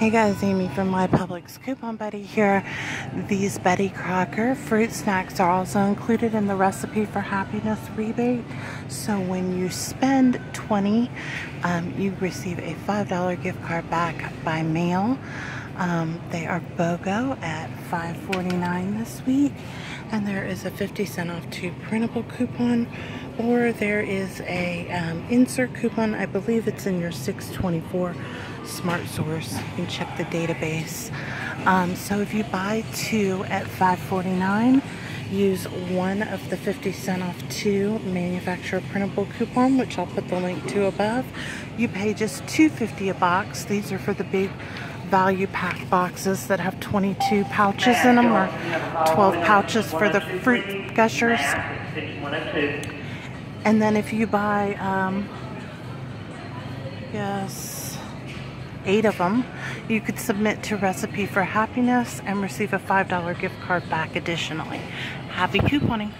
Hey guys, Amy from my Publix Coupon Buddy here. These Betty Crocker fruit snacks are also included in the Recipe for Happiness rebate. So when you spend $20, you receive a $5 gift card back by mail. They are BOGO at $5.49 this week, and there is a 50-cent off 2 printable coupon, or there is a insert coupon. I believe it's in your 624 Smart Source. You can check the database. So if you buy 2 at $5.49, use one of the 50-cent off 2 manufacturer printable coupon, which I'll put the link to above. You pay just $2.50 a box. These are for the big value pack boxes that have 22 pouches in them, or 12 pouches for the fruit gushers. And then if you buy, 8 of them, you could submit to Recipe for Happiness and receive a $5 gift card back additionally. Happy couponing!